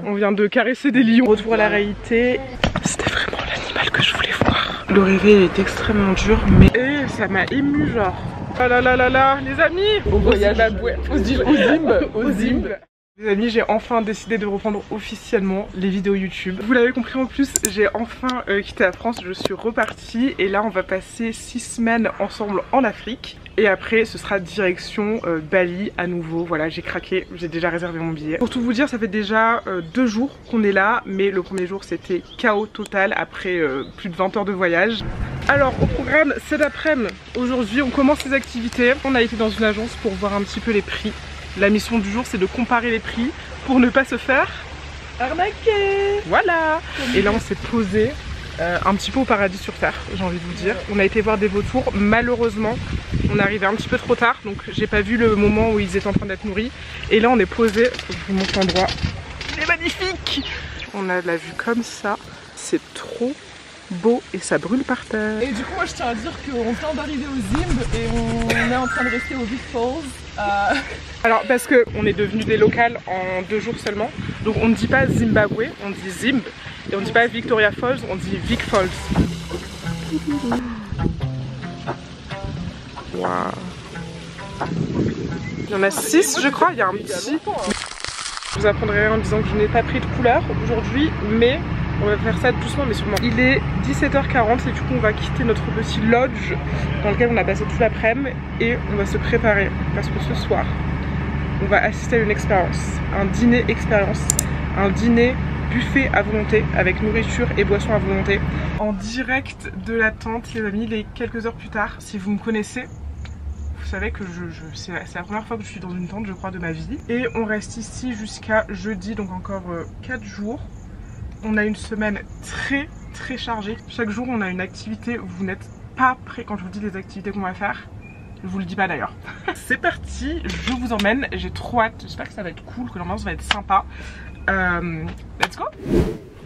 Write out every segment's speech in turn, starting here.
On vient de caresser des lions. Retour à la réalité. C'était vraiment l'animal que je voulais voir. Le réveil est extrêmement dur, mais ça m'a ému genre. Oh là là là là, les amis. Au voyage. Au Zimb. Les amis, j'ai enfin décidé de reprendre officiellement les vidéos YouTube. Vous l'avez compris en plus, j'ai enfin quitté la France, je suis repartie et là on va passer 6 semaines ensemble en Afrique. Et après ce sera direction Bali à nouveau. Voilà, j'ai craqué, j'ai déjà réservé mon billet. Pour tout vous dire, ça fait déjà 2 jours qu'on est là, mais le premier jour c'était chaos total après plus de 20 heures de voyage. Alors au programme cet après-midi, aujourd'hui on commence les activités. On a été dans une agence pour voir un petit peu les prix. La mission du jour c'est de comparer les prix pour ne pas se faire arnaquer. Voilà. Et là on s'est posé un petit peu au paradis sur terre, j'ai envie de vous dire. On a été voir des vautours, malheureusement on est arrivé un petit peu trop tard, donc j'ai pas vu le moment où ils étaient en train d'être nourris. Et là on est posé, faut que je vous montre l'endroit. Il est magnifique. On a de la vue comme ça, c'est trop beau et ça brûle par terre. Et du coup moi je tiens à dire qu'on vient d'arriver au Zimb et on est en train de rester au Vic Falls. Alors parce que on est devenus des locales en 2 jours seulement, donc on ne dit pas Zimbabwe, on dit Zimb. Et on ne dit pas Victoria Falls, on dit Vic Falls. Waouh. Il y en a 6 je crois, il y a un petit. Je vous apprendrai en disant que je n'ai pas pris de couleur aujourd'hui, mais on va faire ça doucement mais sûrement. Il est 17h40 et du coup on va quitter notre petit lodge dans lequel on a passé toute l'après-midi et on va se préparer parce que ce soir on va assister à une expérience, un dîner expérience, un dîner buffet à volonté avec nourriture et boissons à volonté. En direct de la tente les amis, il est quelques heures plus tard. Si vous me connaissez, vous savez que c'est la première fois que je suis dans une tente je crois de ma vie. Et on reste ici jusqu'à jeudi, donc encore 4 jours. On a une semaine très chargée. Chaque jour on a une activité, vous n'êtes pas prêts quand je vous dis les activités qu'on va faire. Je vous le dis pas d'ailleurs. C'est parti, je vous emmène, j'ai trop hâte, j'espère que ça va être cool, que l'ambiance va être sympa. Let's go.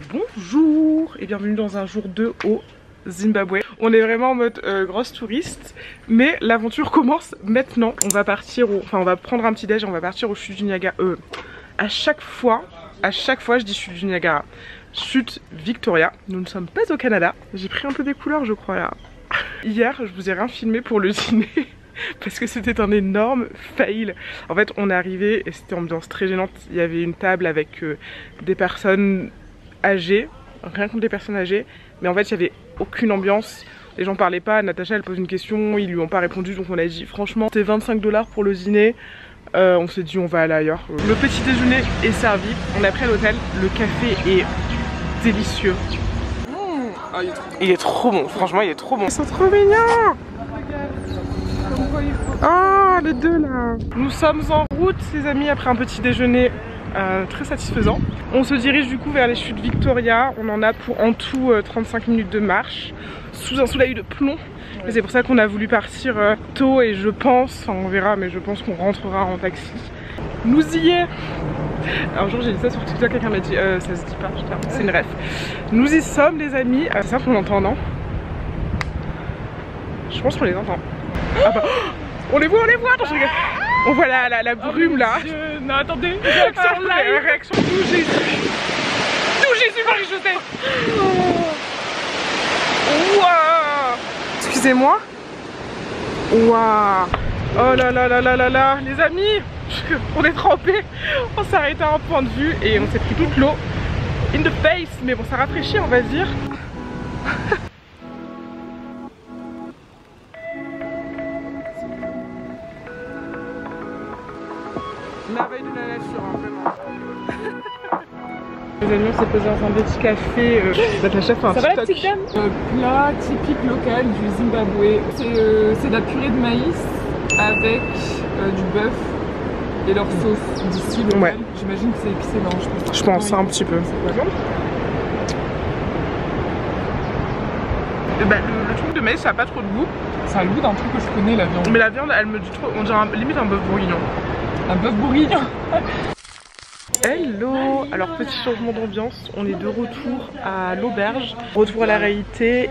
Bonjour et bienvenue dans un jour 2 au Zimbabwe. On est vraiment en mode grosse touriste, mais l'aventure commence maintenant. On va partir, on va prendre un petit déj et on va partir au chute du Niagara. À chaque fois je dis chute du Niagara. Chute Victoria, nous ne sommes pas au Canada. J'ai pris un peu des couleurs je crois là. Hier je vous ai rien filmé pour le dîner parce que c'était un énorme fail. En fait on est arrivé et c'était une ambiance très gênante. Il y avait une table avec des personnes âgées, rien contre les personnes âgées, mais en fait il n'y avait aucune ambiance. Les gens parlaient pas, Natacha elle pose une question, ils lui ont pas répondu, donc on a dit franchement c'était 25 $ pour le dîner. On s'est dit on va aller ailleurs. Le petit déjeuner est servi, on a pris à l'hôtel, le café est délicieux. Ah, il est trop bon, franchement il est trop bon. Ils sont trop mignons. Oh les deux là. Nous sommes en route les amis après un petit déjeuner très satisfaisant. On se dirige du coup vers les chutes Victoria. On en a pour en tout 35 minutes de marche sous un soleil de plomb. Et c'est pour ça qu'on a voulu partir tôt et je pense, enfin on verra, mais je pense qu'on rentrera en taxi. Nous y est. Un jour j'ai dit ça sur TikTok, quelqu'un m'a dit ça se dit pas, c'est une ref. Nous y sommes les amis. C'est ça qu'on entend non? Je pense qu'on les entend. Ah bah, on les voit non, je regarde. On voit la brume là. Non attendez, réaction live. Réaction d'où Jésus Marie-Josée. Waouh. Excusez-moi. Waouh. Oh là là là là là là. Les amis, on est trempés. On s'est arrêté à un point de vue et on s'est pris toute l'eau in the face. Mais bon ça rafraîchit on va dire. Merveille de la nature, hein, vraiment. Les amis, on s'est posé dans un petit café. Natacha fait un Ça va la TikTok. petite dame? Plat typique local du Zimbabwe. C'est de la purée de maïs avec du bœuf et leur sauce d'ici locale. Ouais. J'imagine que c'est épicé, non? Je pense un petit peu. Le truc de maïs ça a pas trop de goût. Ça a le goût d'un truc que je connais, la viande. Mais la viande elle me dit trop, on dirait limite un bœuf bourguignon. Un bœuf bourguignon. Hello. Alors petit changement d'ambiance, on est de retour à l'auberge. Retour à la réalité.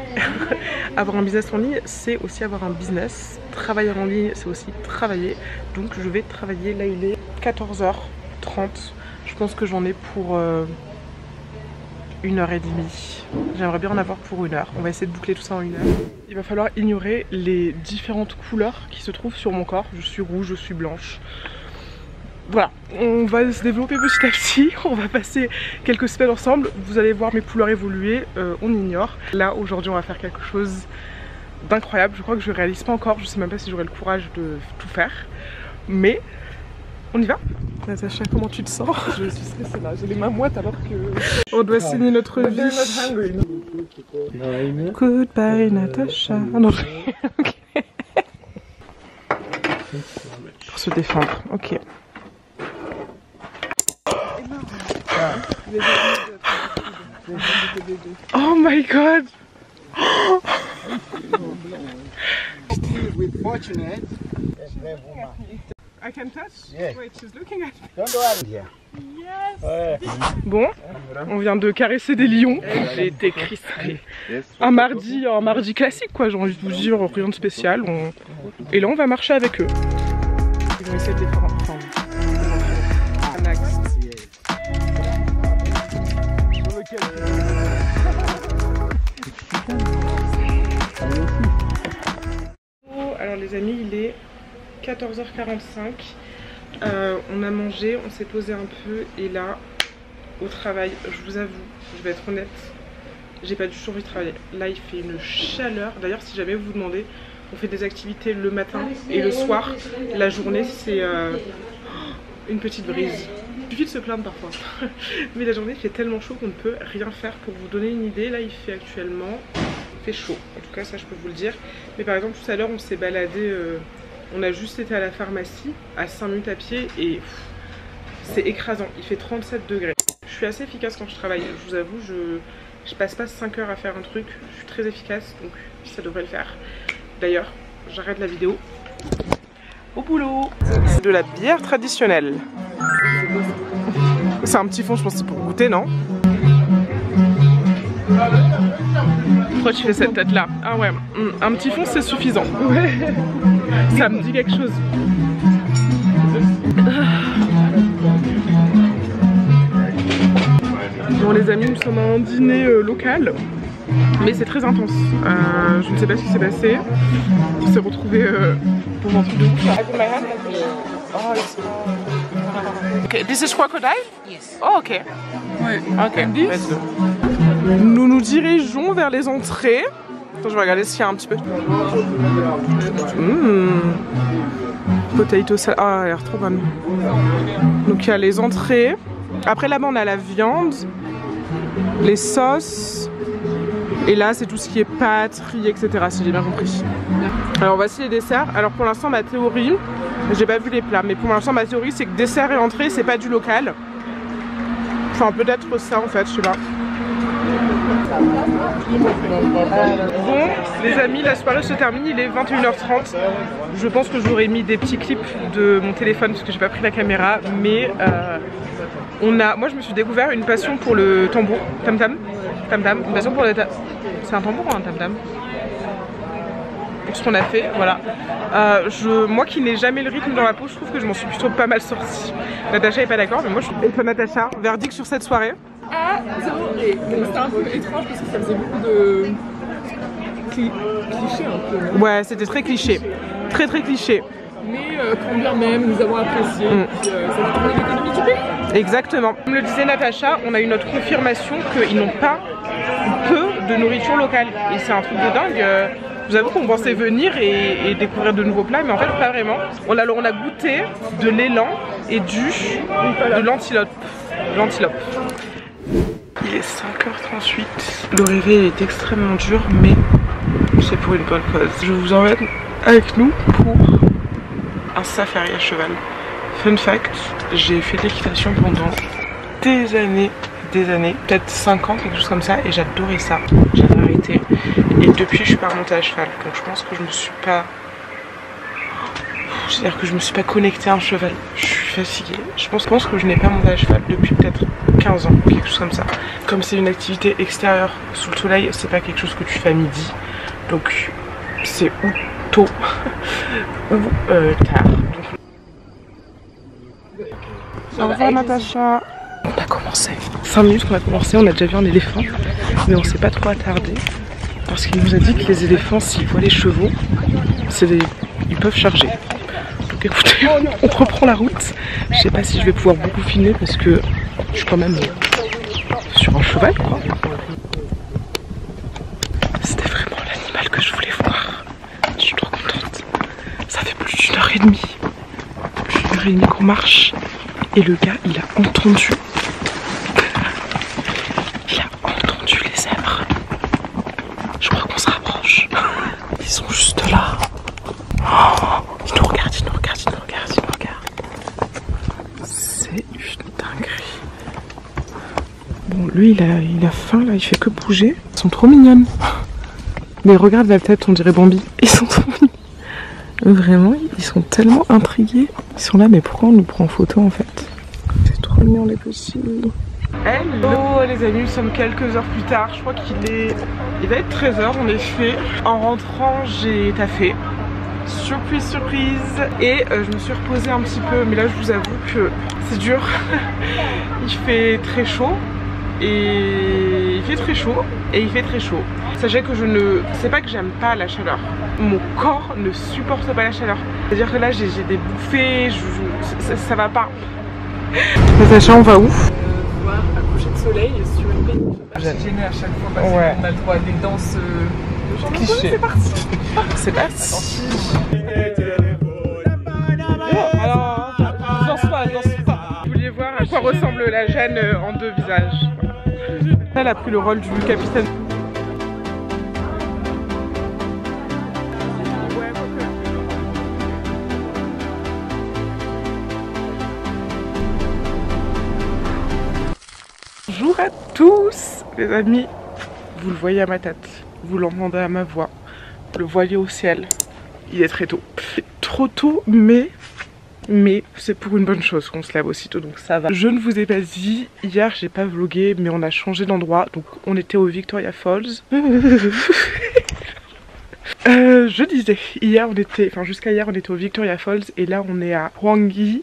Avoir un business en ligne c'est aussi avoir un business. Travailler en ligne c'est aussi travailler. Donc je vais travailler, là il est 14h30. Je pense que j'en ai pour 1h30. J'aimerais bien en avoir pour 1 heure. On va essayer de boucler tout ça en 1 heure. Il va falloir ignorer les différentes couleurs qui se trouvent sur mon corps. Je suis rouge, je suis blanche. Voilà, on va se développer petit à petit, on va passer quelques semaines ensemble, vous allez voir mes couleurs évoluer, on ignore. Là aujourd'hui on va faire quelque chose d'incroyable, je crois que je réalise pas encore, je sais même pas si j'aurai le courage de tout faire, mais on y va. Natacha, comment tu te sens? Je suis stressée là, j'ai les mains moites alors que... On doit signer notre vie. Goodbye Natacha. Non, ok. Pour se défendre, ok. Oh my god! I can touch? Yeah. Wait, she's looking at me. Don't go out here. Yes! Bon, on vient de caresser des lions. J'ai été crispée. Un mardi classique quoi, j'ai envie de vous dire, rien de spécial. Et là on va marcher avec eux. Ils vont essayer de les faire ensemble. Alors les amis, il est 14h45, on a mangé, on s'est posé un peu et là, au travail, je vous avoue, je vais être honnête, j'ai pas du tout envie de travailler. Là il fait une chaleur, d'ailleurs si jamais vous vous demandez, on fait des activités le matin et le soir, la journée c'est une petite brise. Il suffit de se plaindre parfois, mais la journée il fait tellement chaud qu'on ne peut rien faire. Pour vous donner une idée, là il fait actuellement, il fait chaud, en tout cas ça je peux vous le dire. Mais par exemple tout à l'heure on s'est baladé, on a juste été à la pharmacie, à 5 minutes à pied et c'est écrasant, il fait 37 degrés. Je suis assez efficace quand je travaille, je vous avoue, je passe pas 5 heures à faire un truc, je suis très efficace donc ça devrait le faire. D'ailleurs, j'arrête la vidéo. Au boulot. C'est de la bière traditionnelle. C'est un petit fond, je pense que c'est pour goûter, non? Pourquoi tu fais cette tête là? Ah ouais, un petit fond c'est suffisant. Ouais. Ça me dit quelque chose. Bon les amis, nous sommes à un dîner local. Mais c'est très intense. Je ne sais pas ce qui s'est passé. On s'est retrouvés pour un truc de ouf. Okay, this is crocodile? Yes. Oh ok. Ouais. Ok. Nous nous dirigeons vers les entrées. Attends, je vais regarder s'il y a un petit peu. Potato salad. Ah, elle a l'air trop bonne. Donc il y a les entrées. Après là-bas on a la viande, les sauces. Et là c'est tout ce qui est pâtes, riz, etc. si j'ai bien compris. Alors voici les desserts. Alors pour l'instant ma théorie, j'ai pas vu les plats, mais pour l'instant ma théorie c'est que dessert et entrée c'est pas du local. Enfin peut-être ça en fait, je sais pas. Bon les amis, la soirée se termine, il est 21h30. Je pense que j'aurais mis des petits clips de mon téléphone parce que j'ai pas pris la caméra. Mais moi je me suis découvert une passion pour le tambour, tam-tam. Tam-tam, une passion pour le tam-tam. C'est un tambour ou un tam-tam? Pour ce qu'on a fait, voilà. Moi qui n'ai jamais le rythme dans la peau, je trouve que je m'en suis plutôt pas mal sortie. Natacha est pas d'accord, mais moi je suis... Et toi Natacha, verdict sur cette soirée? Adoré. C'était un peu étrange parce que ça faisait beaucoup de clichés un peu. Ouais, c'était très cliché. Très cliché. Mais quand bien même, nous avons apprécié. Ça fait tourner l'économie du pays. Exactement. Comme le disait Natacha, on a eu notre confirmation qu'ils n'ont pas peu de nourriture locale. Et c'est un truc de dingue. Je vous avoue qu'on pensait venir et découvrir de nouveaux plats, mais en fait pas vraiment. On a goûté de l'élan et de l'antilope. Il est 5h38. Le réveil est extrêmement dur, mais c'est pour une bonne cause. Je vous emmène avec nous pour un safari à cheval. Fun fact, j'ai fait de l'équitation pendant des années, peut-être 5 ans, quelque chose comme ça, et j'adorais ça. J'avais arrêté. Et depuis, je suis pas remontée à cheval. Donc je pense que je me suis pas... C'est-à-dire que je me suis pas connectée à un cheval. Je suis fatiguée. Je pense que je n'ai pas monté à cheval depuis peut-être 15 ans, quelque chose comme ça. Comme c'est une activité extérieure sous le soleil, c'est pas quelque chose que tu fais à midi. Donc c'est ou tôt ou tard. Au revoir Natacha. commencé. 5 minutes qu'on a commencé, on a déjà vu un éléphant, mais on s'est pas trop attardé. Parce qu'il nous a dit que les éléphants, s'ils voient les chevaux, ils peuvent charger. Donc écoutez, on reprend la route. Je sais pas si je vais pouvoir beaucoup filmer parce que je suis quand même sur un cheval, quoi. C'était vraiment l'animal que je voulais voir. Je suis trop contente. Ça fait plus d'1h30. Plus d'1h30 qu'on marche. Et le gars, il a entendu. Il a entendu les zèbres. Je crois qu'on se rapproche. Ils sont juste là. Oh, ils nous regardent, ils nous regardent, ils nous regardent, ils nous regardent. C'est une dinguerie. Bon, lui, il a faim là, il fait que bouger. Ils sont trop mignonnes. Mais regarde la tête, on dirait Bambi. Ils sont trop mignons. Vraiment, ils sont tellement intrigués. Ils sont là, mais pourquoi on nous prend en photo en fait? C'est trop mignon les petits. Hello les amis, nous sommes quelques heures plus tard. Je crois il va être 13h en effet. En rentrant, j'ai taffé. Surprise, surprise. Et je me suis reposée un petit peu. Mais là, je vous avoue que c'est dur. Il fait très chaud. Et il fait très chaud. Et il fait très chaud. Sachez que c'est pas que j'aime pas la chaleur. Mon corps ne supporte pas la chaleur. C'est-à-dire que là, j'ai des bouffées. Ça va pas. Natacha, on va où? Voir un coucher de soleil sur une baie. Je suis gênée à chaque fois parce qu'on a le droit à des danses clichés. C'est parti. C'est parti. Alors, danse pas. Vous vouliez voir à quoi ressemble la Jeanne en 2 visages. Elle a pris le rôle du capitaine. Bonjour à tous les amis, vous le voyez à ma tête, vous l'entendez à ma voix, le voilier au ciel, il est très tôt. Trop tôt mais c'est pour une bonne chose qu'on se lève aussitôt donc ça va. Je ne vous ai pas dit, hier j'ai pas vlogué mais on a changé d'endroit, donc on était au Victoria Falls. Je disais, jusqu'à hier on était au Victoria Falls et là on est à Hwange.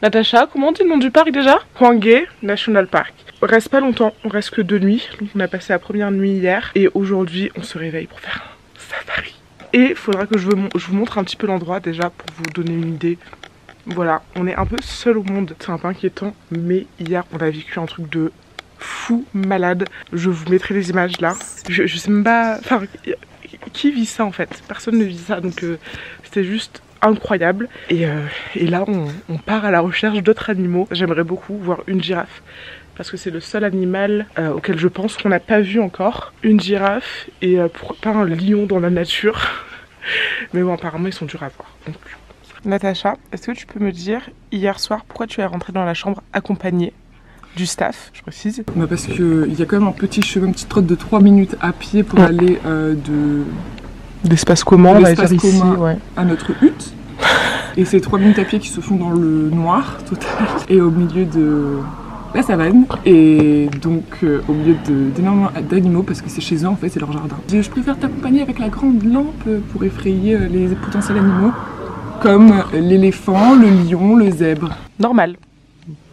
Natacha, comment on dit le nom du parc déjà? Hwange National Park. On reste pas longtemps, on reste que 2 nuits. Donc on a passé la première nuit hier et aujourd'hui on se réveille pour faire un safari. Et il faudra que je vous montre un petit peu l'endroit déjà pour vous donner une idée. Voilà, on est un peu seul au monde, c'est un peu inquiétant, mais hier on a vécu un truc de fou malade. Je vous mettrai des images là. Je sais même pas, enfin, qui vit ça en fait? Personne ne vit ça, donc c'était juste incroyable. Et là on part à la recherche d'autres animaux. J'aimerais beaucoup voir une girafe parce que c'est le seul animal auquel je pense qu'on n'a pas vu encore. Une girafe et pourquoi pas un lion dans la nature. Mais bon, apparemment ils sont durs à voir. Donc... Natacha, est-ce que tu peux me dire hier soir pourquoi tu es rentrée dans la chambre accompagnée du staff, je précise? Bah parce qu'il y a quand même un petit chemin, une petite trotte de 3 minutes à pied pour aller d'espace commun, on va dire ici, à notre hutte. Et c'est 3 minutes à pied qui se font dans le noir total et au milieu de la savane et donc au milieu d'énormément d'animaux parce que c'est chez eux en fait, c'est leur jardin. Je préfère t'accompagner avec la grande lampe pour effrayer les potentiels animaux comme l'éléphant, le lion, le zèbre. Normal.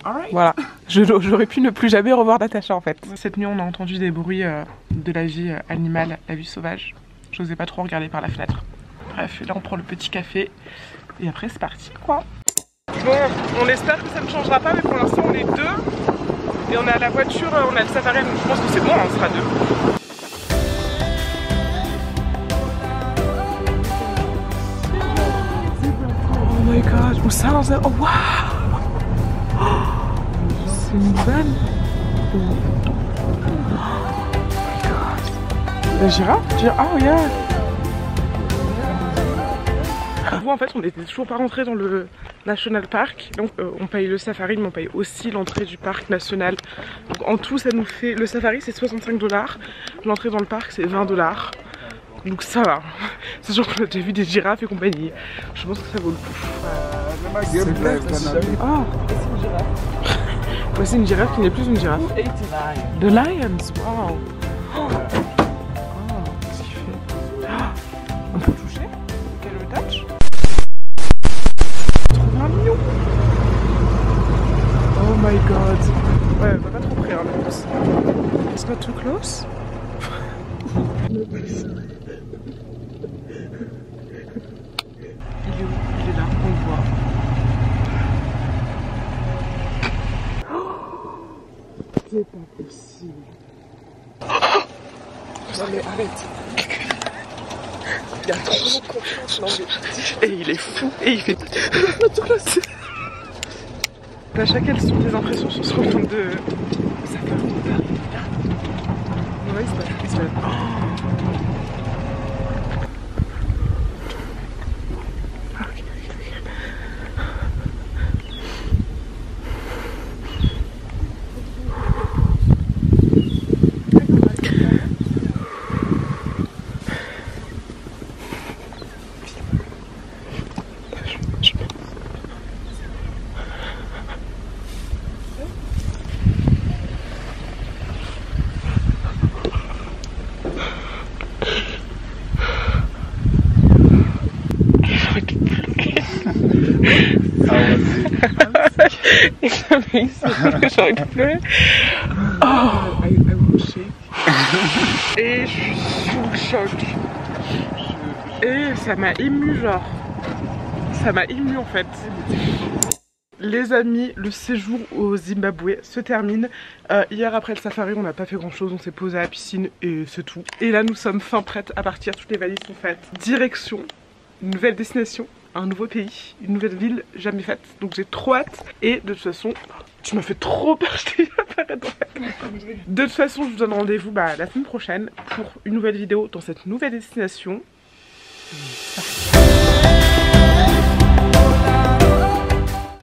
Alright. Voilà, j'aurais pu ne plus jamais revoir Natacha en fait. Cette nuit on a entendu des bruits de la vie animale, la vie sauvage. J'osais pas trop regarder par la fenêtre. Bref, là on prend le petit café et après c'est parti quoi. Bon, on espère que ça ne changera pas mais pour l'instant on est 2 et on a la voiture, on a le safari donc je pense que c'est bon, on sera 2. Oh my god, où ça? Oh waouh! C'est une vanne. Oh my god. La girafe? Oh yeah. Vous en fait on n'était toujours pas rentré dans le National Park. Donc on paye le safari mais on paye aussi l'entrée du parc national. Donc en tout ça nous fait, le safari c'est 65 $, l'entrée dans le parc c'est 20 $. Donc ça va. C'est sûr qu'on a déjà vu des girafes et compagnie. Je pense que ça vaut le coup. C'est une girafe. Voici une girafe qui n'est plus une girafe. The Lions, wow. Qu'est-ce qu'il fait? On peut toucher? Quel le touch? Trop bien mignon. Oh my god. Ouais, va pas trop près, hein, le pouce. It's not too close. Il est où? Il est là, on le voit. C'est pas possible. Non mais arrête. Il a trop confiance, non mais... Et il est fou, et il fait... Sacha, quelles sont tes impressions sur ce retour de... Ça fait un peu. Ouais, il se passe. J'aurais pu pleurer. Oh, et je suis sous le choc. Et ça m'a ému, genre. Ça m'a ému en fait. Les amis, le séjour au Zimbabwe se termine. Hier après le safari, on n'a pas fait grand chose, on s'est posé à la piscine et c'est tout. Et là nous sommes fin prêtes à partir, toutes les valises sont faites. Direction, une nouvelle destination, un nouveau pays, une nouvelle ville jamais faite. Donc j'ai trop hâte. Et de toute façon, tu m'as fait trop peur, je t'ai apparaître. De toute façon, je vous donne rendez-vous la semaine prochaine pour une nouvelle vidéo dans cette nouvelle destination.